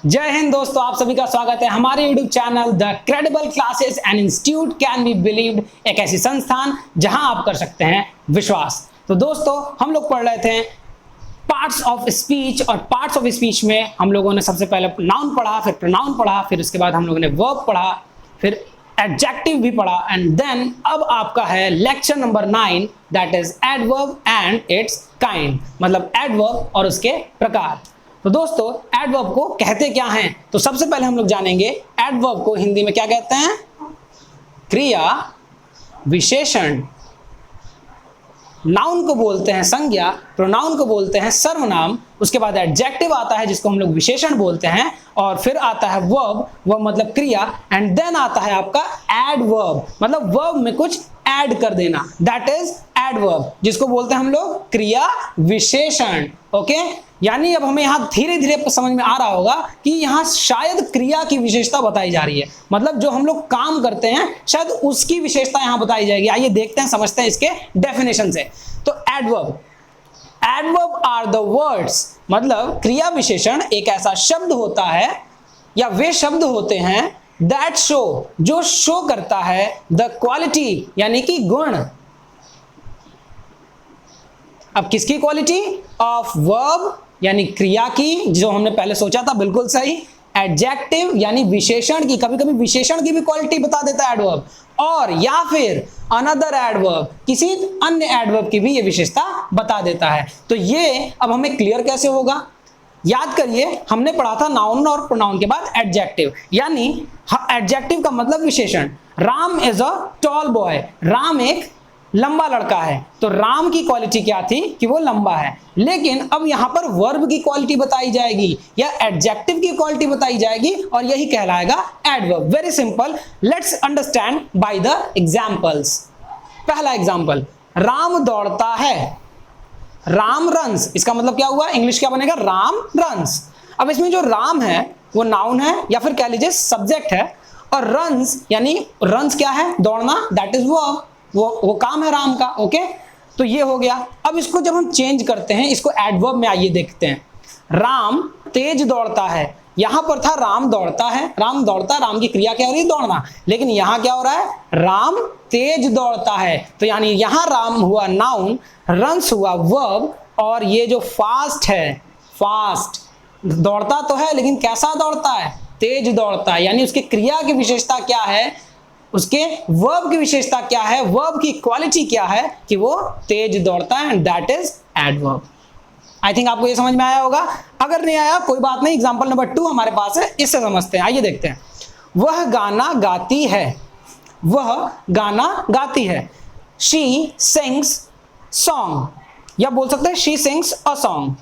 जय हिंद दोस्तों, आप सभी का स्वागत है हमारे YouTube channel the credible classes and institute can be believed, एक ऐसी संस्थान जहां आप कर सकते हैं विश्वास। तो दोस्तों, हम लोग पढ़ रहे थे पार्ट्स ऑफ स्पीच, और पार्ट्स ऑफ स्पीच में हम लोगों ने सबसे पहले नाउन पढ़ा, फिर प्रोनाउन पढ़ा, फिर उसके बाद हम लोगों ने वर्ब पढ़ा, फिर एडजेक्टिव भी पढ़ा, एंड देन अब आपका है lecture number 9, that is adverb and it's kind, मतलब एडवर्ब और उसके प्रकार। तो दोस्तों, एडवर्ब को कहते क्या हैं? तो सबसे पहले हम लोग जानेंगे एडवर्ब को हिंदी में क्या कहते हैं। क्रिया विशेषण। नाउन को बोलते हैं संज्ञा, प्रोनाउन को बोलते हैं सर्वनाम, उसके बाद एडजेक्टिव आता है जिसको हम लोग विशेषण बोलते हैं, और फिर आता है वर्ब, वर्ब मतलब क्रिया, एंड देन आता है आपका एडवर्ब, मतलब वर्ब में कुछ ऐड कर देना, दैट इज एडवर्ब, जिसको बोलते हैं हम लोग क्रिया विशेषण। ओके, यानी अब हमें यहां धीरे धीरे समझ में आ रहा होगा कि यहां शायद क्रिया की विशेषता बताई जा रही है, मतलब जो हम लोग काम करते हैं शायद उसकी विशेषता यहां बताई जाएगी। आइए देखते हैं, समझते हैं इसके डेफिनेशन से। तो adverb, adverb are the words, मतलब क्रिया विशेषण एक ऐसा शब्द होता है या वे शब्द होते हैं दैट शो, जो शो करता है द क्वालिटी, यानी कि गुण। अब किसकी क्वालिटी? ऑफ वर्ब, यानी क्रिया की, जो हमने पहले सोचा था, बिल्कुल सही। एडजेक्टिव यानी विशेषण की, कभी कभी विशेषण की भी क्वालिटी बता देता है एडवर्ब, और या फिर अनदर एडवर्ब, किसी अन्य एडवर्ब की भी ये विशेषता बता देता है। तो ये अब हमें क्लियर कैसे होगा? याद करिए, हमने पढ़ा था नाउन और प्रोनाउन के बाद एडजेक्टिव, यानी एडजेक्टिव का मतलब विशेषण। Ram is a tall boy, Ram एक लंबा लड़का है, तो राम की क्वालिटी क्या थी कि वो लंबा है। लेकिन अब यहां पर वर्ब की क्वालिटी बताई जाएगी या एडजेक्टिव की क्वालिटी बताई जाएगी, और यही कहलाएगा adverb. Very simple, let's understand by the examples. पहला एग्जांपल, राम दौड़ता है, राम रन्स, इसका मतलब क्या हुआ? इंग्लिश क्या बनेगा? राम रन्स। अब इसमें जो राम है वो नाउन है या फिर कह लीजिए सब्जेक्ट है, और रन्स यानी रन्स क्या है? दौड़ना, दैट इज वर्ब, वो काम है राम का। ओके, तो ये हो गया। अब इसको जब हम चेंज करते हैं, इसको एडवर्ब में आइए देखते हैं। राम तेज दौड़ता है, यहां पर था राम दौड़ता है, राम दौड़ता, राम की क्रिया क्या हो रही है? दौड़ना। लेकिन यहां क्या हो रहा है? राम तेज दौड़ता है, तो यानी यहां राम हुआ नाउन, रन्स हुआ वर्ब, और ये जो फास्ट है, फास्ट दौड़ता तो है लेकिन कैसा दौड़ता है? तेज दौड़ता है, यानी उसकी क्रिया की विशेषता क्या है, उसके वर्ब की विशेषता क्या है, वर्ब की क्वालिटी क्या है कि वो तेज दौड़ता है, and that is adverb. I think आपको ये समझ में आया होगा। अगर नहीं आया कोई बात नहीं, एग्जांपल नंबर 2 हमारे पास है, इससे समझते हैं। आइए देखते हैं। वह गाना गाती है, वह गाना गाती है। शी सिंग्स सॉन्ग, या बोल सकते हैं शी सिंग्स अ सॉन्ग,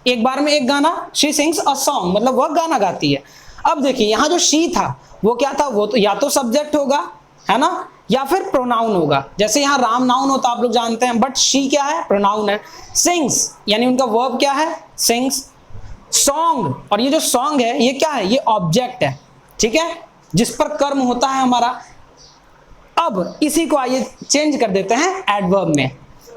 एक बार में एक गाना, शी सिंग्स अ सॉन्ग, मतलब वह गाना गाती है। अब देखिए, यहां जो शी था वो क्या था? वो तो या तो सब्जेक्ट होगा, है ना, या फिर प्रोनाउन होगा। जैसे यहाँ राम नाउन होता आप लोग जानते हैं, बट शी क्या है? प्रोनाउन है। सिंग्स यानी उनका वर्ब क्या है? सिंग्स। सॉन्ग, और ये जो सॉन्ग है ये क्या है? ये ऑब्जेक्ट है, ठीक है, जिस पर कर्म होता है हमारा। अब इसी को आइए चेंज कर देते हैं एडवर्ब में।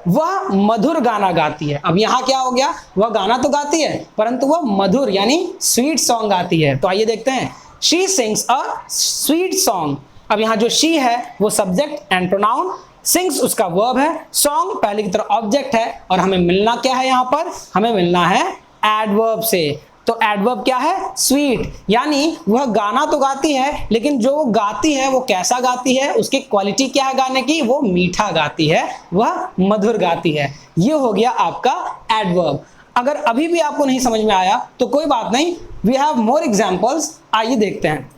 वह मधुर गाना गाती है। अब यहां क्या हो गया? वह गाना तो गाती है परंतु वह मधुर यानी स्वीट सॉन्ग गाती है। तो आइए देखते हैं, she sings a sweet song. अब यहां जो शी है वो सब्जेक्ट एंड प्रोनाउन, सिंग्स उसका वर्ब है, सॉन्ग पहले की तरह ऑब्जेक्ट है, और हमें मिलना क्या है? यहां पर हमें मिलना है एडवर्ब से। तो एडवर्ब क्या है? स्वीट, यानी वह गाना तो गाती है लेकिन जो गाती है वो कैसा गाती है, उसकी क्वालिटी क्या है गाने की? वो मीठा गाती है, वह मधुर गाती है। ये हो गया आपका एडवर्ब। अगर अभी भी आपको नहीं समझ में आया तो कोई बात नहीं, वी हैव मोर एग्जांपल्स। आइए देखते हैं।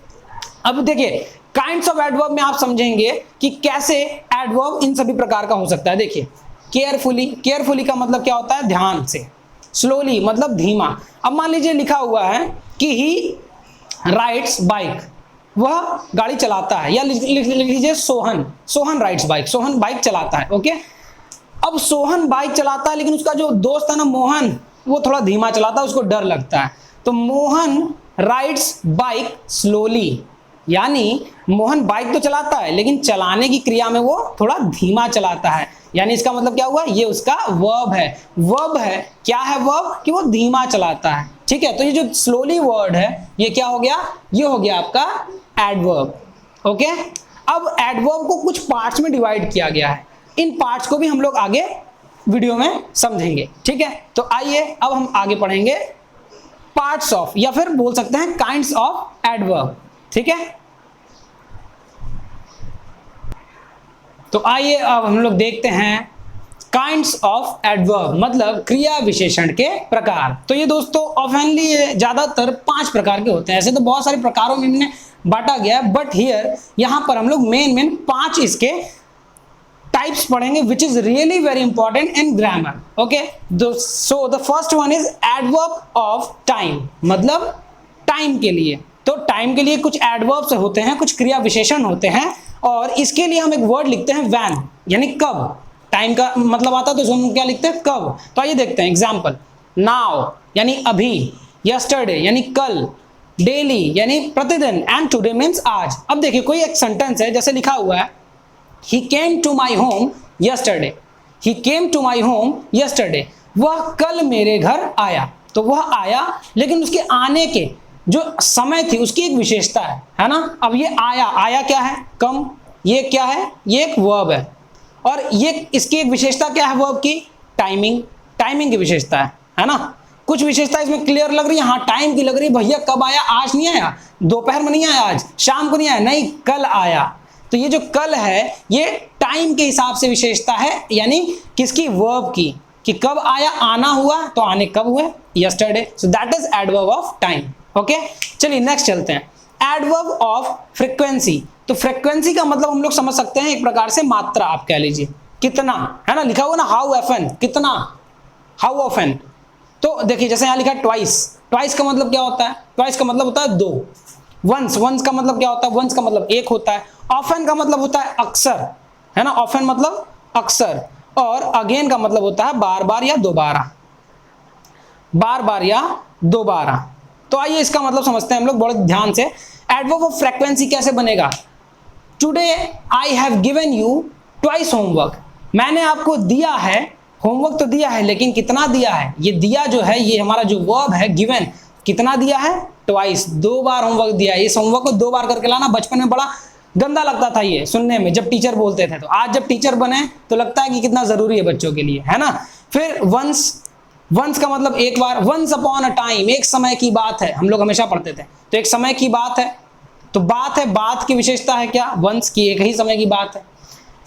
अब देखिए, काइंड्स ऑफ एडवर्ब में आप समझेंगे कि कैसे एडवर्ब इन सभी प्रकार का हो सकता है। देखिए, केयरफुली, केयरफुली का मतलब क्या होता है? ध्यान से। स्लोली मतलब धीमा। अब मान लीजिए लिखा हुआ है कि ही राइड्स बाइक, वह गाड़ी चलाता है, या लिख लीजिए Sohan, Sohan rides bike, Sohan bike चलाता है। ओके, अब सोहन बाइक चलाता है लेकिन उसका जो दोस्त है ना मोहन, वो थोड़ा धीमा चलाता है, उसको डर लगता है। तो मोहन राइड्स बाइक स्लोली, यानी मोहन बाइक तो चलाता है लेकिन चलाने की क्रिया में वो थोड़ा धीमा चलाता है, यानी इसका मतलब क्या हुआ? ये उसका वर्ब है। वर्ब है, क्या है वर्ब? कि वो धीमा चलाता है। ठीक है, तो ये जो स्लोली वर्ड है ये क्या हो गया, ये हो गया आपका एडवर्ब। ओके, अब एडवर्ब को कुछ पार्ट्स में डिवाइड किया गया है, इन पार्ट्स को भी हम लोग आगे वीडियो में समझेंगे। ठीक है, तो आइए अब हम आगे पढ़ेंगे पार्ट्स ऑफ, या फिर बोल सकते हैं काइंड्स ऑफ एडवर्ब। ठीक है, तो आइए अब हम लोग देखते हैं काइंड्स ऑफ एडवर्ब, मतलब क्रिया विशेषण के प्रकार। तो ये दोस्तों ऑफनली ज्यादातर 5 प्रकार के होते हैं, ऐसे तो बहुत सारे प्रकारों में इन्हें बांटा गया है, बट हियर यहां पर हम लोग मेन 5 इसके टाइप्स पढ़ेंगे, which is really very important in grammar. Okay, so the first one is adverb of time, मतलब टाइम के लिए। तो टाइम के लिए कुछ एडवर्ब्स होते हैं, कुछ क्रिया विशेषण होते हैं, और इसके लिए हम एक वर्ड लिखते हैं व्हेन, यानी कब। टाइम का मतलब आता है तो हम क्या लिखते हैं, कब। तो आइए देखते हैं एग्जाम्पल। नाउ यानी अभी, यस्टरडे यानी कल, डेली यानी प्रतिदिन, एंड टुडे मीन्स आज। अब देखिए कोई एक सेंटेंस है, जैसे लिखा हुआ है He came to my home yesterday. He came to my home yesterday. वह कल मेरे घर आया। तो वह आया, लेकिन उसके आने के जो समय थी उसकी एक विशेषता है ना। अब ये आया, आया क्या है, कम। ये क्या है, ये एक वर्ब है, और ये इसकी एक विशेषता क्या है वर्ब की, टाइमिंग। टाइमिंग की विशेषता है ना। कुछ विशेषता इसमें क्लियर लग रही है, हाँ टाइम की लग रही है, भैया कब आया, आज नहीं आया, दोपहर में नहीं आया, आज शाम को नहीं आया, नहीं कल आया। तो ये जो कल है ये टाइम के हिसाब से विशेषता है, यानी किसकी, वर्ब की, कि कब आया, आना हुआ, तो आने कब हुए, yesterday. So that is adverb of time. Okay, चलिए नेक्स्ट चलते हैं, एडवर्ब ऑफ फ्रीक्वेंसी। तो फ्रीक्वेंसी का मतलब हम लोग समझ सकते हैं एक प्रकार से मात्रा, आप कह लीजिए कितना, है ना, लिखा हुआ ना हाउ ऑफन, कितना, हाउ ऑफन। तो देखिए जैसे यहाँ लिखा ट्वाइस, ट्वाइस का मतलब क्या होता है, ट्वाइस का मतलब होता है 2। वंस, वंस का मतलब क्या होता है, वंस का मतलब 1 होता है। ऑफन का मतलब होता है अक्सर, है ना, ऑफन मतलब अक्सर। और अगेन का मतलब होता है बार बार या दोबारा, बार बार या दोबारा। तो आइए इसका मतलब समझते हैं हम लोग बड़े ध्यान से। एडवर्ब ऑफ फ्रीक्वेंसी कैसे बनेगा, today I have given you twice homework. मैंने आपको दिया है, होमवर्क तो दिया है, लेकिन कितना दिया है, ये दिया जो है ये हमारा जो वर्ब है गिवन, कितना दिया है, ट्वाइस, 2 बार होमवर्क दिया है। इस होमवर्क को 2 बार करके लाना। बचपन में बड़ा गंदा लगता था ये सुनने में जब टीचर बोलते थे, तो आज जब टीचर बने तो लगता है कि कितना जरूरी है बच्चों के लिए, है ना। फिर वंस, वंस का मतलब एक बार, वंस अपॉन अ टाइम, एक समय की बात है, हम लोग हमेशा पढ़ते थे, तो एक समय की बात है, तो बात है, बात की विशेषता है क्या, वंस की, एक ही समय की बात है।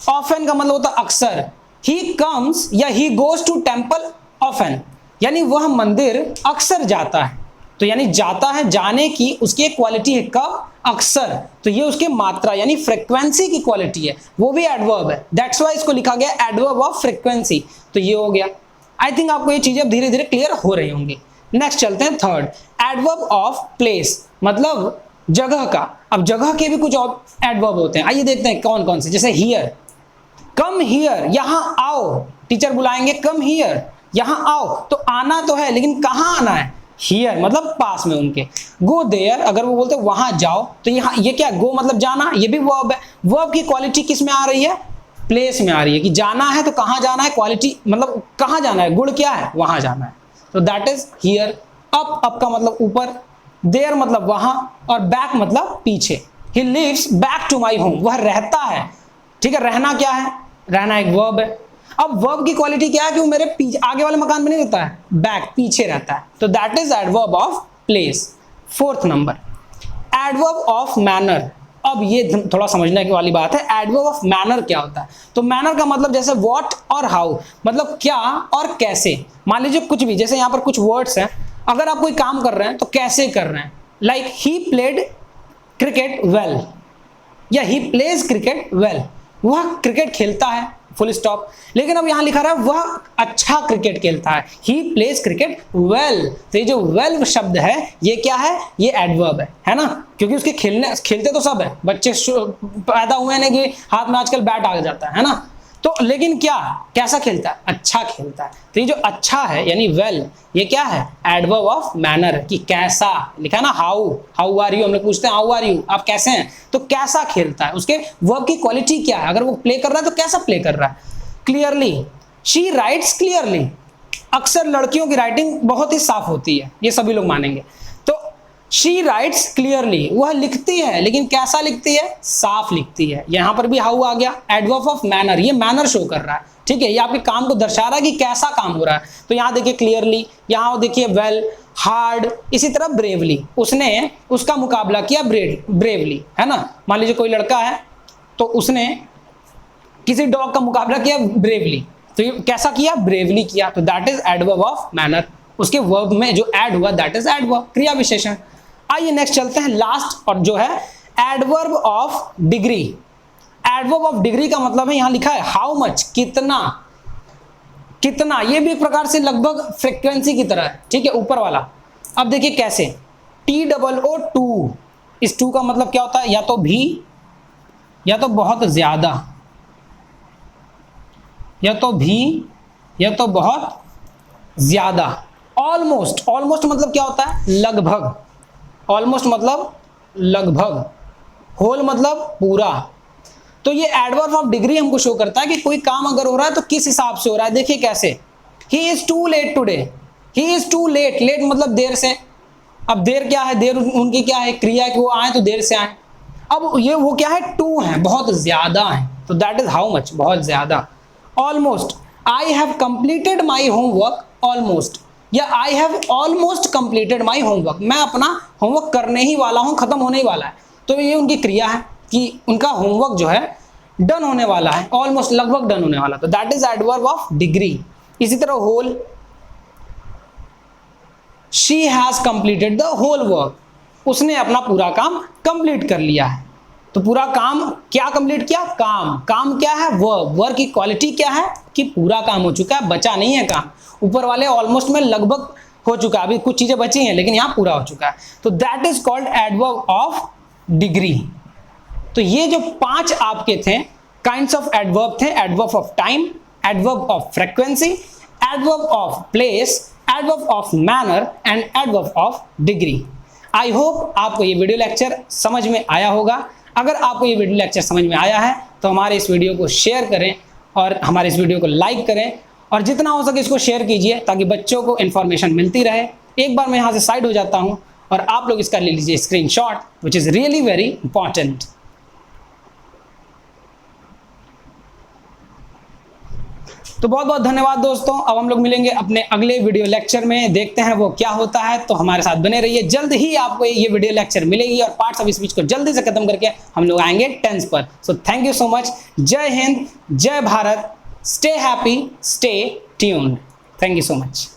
ऑफन का मतलब होता है अक्सर, ही कम्स या he goes to temple often, यानी वह मंदिर अक्सर जाता है। तो यानी जाता है, जाने की उसकी एक क्वालिटी है, कब, अक्सर। तो ये उसके मात्रा यानी फ्रीक्वेंसी की क्वालिटी है, वो भी एडवर्ब है। दैट्स व्हाई इसको लिखा गया एडवर्ब ऑफ फ्रीक्वेंसी। तो ये हो गया। आई थिंक आपको ये चीजें अब धीरे धीरे क्लियर हो रही होंगी। नेक्स्ट चलते हैं थर्ड, एडवर्ब ऑफ प्लेस, मतलब जगह का। अब जगह के भी कुछ और एडवर्ब होते हैं, आइए देखते हैं कौन कौन से। जैसे हियर, कम हियर, यहां आओ, टीचर बुलाएंगे कम हियर, यहां आओ। तो आना तो है, लेकिन कहां आना है, हियर मतलब पास में उनके। गो देयर, अगर वो बोलते वहां जाओ, तो यहाँ ये क्या, गो मतलब जाना, ये भी वर्ब है। वर्ब की क्वालिटी किस में आ रही है, प्लेस में आ रही है, कि जाना है तो कहां जाना है, क्वालिटी मतलब कहां जाना है, गुण क्या है, वहां जाना है। तो that is here. Up, up का मतलब ऊपर, देयर मतलब वहां, और बैक मतलब पीछे। He lives back to my home, वह रहता है। ठीक है, रहना क्या है, रहना एक वर्ब है। अब वर्ब की क्वालिटी क्या है कि वो मेरे पीछे, आगे वाले मकान में नहीं रहता है, बैक, पीछे रहता है। तो that is adverb of place. Fourth number, adverb of manner. अब ये थोड़ा समझने की वाली बात है, एडवर्ब ऑफ मैनर क्या होता है। तो मैनर का मतलब जैसे व्हाट और हाउ, मतलब क्या और कैसे। मान लीजिए कुछ भी, जैसे यहाँ पर कुछ वर्ड्स हैं, अगर आप कोई काम कर रहे हैं तो कैसे कर रहे हैं, like he played cricket well, या ही प्लेज क्रिकेट वेल, वह क्रिकेट खेलता है, फुल स्टॉप। लेकिन अब यहां लिखा रहा है वह अच्छा क्रिकेट खेलता है, ही प्लेज क्रिकेट वेल। तो ये जो वेल शब्द है ये क्या है, ये एडवर्ब है ना, क्योंकि उसके खेलते तो सब है, बच्चे पैदा हुए हैं कि हाथ में आजकल बैट आ जाता है ना। तो लेकिन क्या, कैसा खेलता है, अच्छा खेलता है। तो ये जो अच्छा है यानी वेल, ये क्या है, एडवर्ब ऑफ मैनर, कि कैसा। लिखा ना हाउ, हाउ आर यू, हम लोग पूछते हैं हाउ आर यू, आप कैसे हैं, तो कैसा खेलता है, उसके वर्ब की क्वालिटी क्या है। अगर वो प्ले कर रहा है तो कैसा प्ले कर रहा है। क्लियरली, शी राइट्स क्लियरली, अक्सर लड़कियों की राइटिंग बहुत ही साफ होती है, ये सभी लोग मानेंगे। तो शी राइट्स क्लियरली, वह लिखती है, लेकिन कैसा लिखती है? साफ लिखती है। यहां पर भी हाउ आ गया, एडवर्ब ऑफ मैनर, ये मैनर शो कर रहा है, ठीक है, ये आपके काम को दर्शा रहा है कि कैसा काम हो रहा है। तो यहां देखिए क्लियरली, यहां देखिए वेल, हार्ड, इसी तरह ब्रेवली, उसने उसका मुकाबला किया ब्रेवली, है ना। मान लीजिए कोई लड़का है तो उसने किसी डॉग का मुकाबला किया ब्रेवली, तो ये कैसा किया? ब्रेवली किया। तो that is adverb of manner, उसके वर्ब में जो ऐड हुआ दैट इज एडवर्ब, क्रिया विशेषण। आइए नेक्स्ट चलते हैं लास्ट, और जो है adverb of degree. Adverb of degree का मतलब है, यहां लिखा है हाउ मच, कितना, कितना, ये भी एक प्रकार से लगभग फ्रीक्वेंसी की तरह है, ठीक है, ऊपर वाला। अब देखिए कैसे, TOO, इस टू का मतलब क्या होता है? या तो भी, या तो बहुत ज्यादा, या तो भी, या तो बहुत ज्यादा। ऑलमोस्ट, ऑलमोस्ट मतलब क्या होता है? लगभग, ऑलमोस्ट मतलब लगभग। होल मतलब पूरा। तो ये एडवर्ब ऑफ डिग्री हमको शो करता है कि कोई काम अगर हो रहा है तो किस हिसाब से हो रहा है। देखिए कैसे, he is too late today, he is too late, late मतलब देर से। अब देर क्या है? देर उनकी क्या है? क्रिया कि वो आए तो देर से आए। अब ये वो क्या है? टू है, बहुत ज्यादा है, तो दैट इज हाउ मच, बहुत ज्यादा। Almost, I have completed my homework almost, या I have almost completed my homework, मैं अपना होमवर्क करने ही वाला हूं, खत्म होने ही वाला है। तो ये उनकी क्रिया है कि उनका होमवर्क जो है डन होने वाला है, ऑलमोस्ट, लगभग डन होने वाला। तो that is adverb of degree. इसी तरह whole, she has completed the whole work, उसने अपना पूरा काम कंप्लीट कर लिया है। तो पूरा काम क्या कंप्लीट किया? काम। काम क्या है? वर्क। वर्क की क्वालिटी क्या है? कि पूरा काम हो चुका है, बचा नहीं है काम। ऊपर वाले ऑलमोस्ट में लगभग हो चुका है, अभी कुछ चीजें बची हैं, लेकिन यहां पूरा हो चुका है। तो that is called adverb of degree. तो ये जो 5 आपके थे काइंड्स ऑफ एडवर्ब थे, adverb of time, adverb of frequency, adverb of place, adverb of manner and adverb of degree. I hope आपको ये वीडियो लेक्चर समझ में आया होगा। अगर आपको ये वीडियो लेक्चर समझ में आया है तो हमारे इस वीडियो को शेयर करें और हमारे इस वीडियो को लाइक करें, और जितना हो सके इसको शेयर कीजिए ताकि बच्चों को इन्फॉर्मेशन मिलती रहे। एक बार मैं यहाँ से साइड हो जाता हूँ और आप लोग इसका ले लीजिए screenshot, which is really very important. तो बहुत बहुत धन्यवाद दोस्तों। अब हम लोग मिलेंगे अपने अगले वीडियो लेक्चर में, देखते हैं वो क्या होता है। तो हमारे साथ बने रहिए, जल्द ही आपको ये वीडियो लेक्चर मिलेगी और पार्ट्स ऑफ स्पीच को जल्दी से खत्म करके हम लोग आएंगे टेंस पर। So thank you so much. जय हिंद, जय Bharat, stay happy, stay tuned. Thank you so much.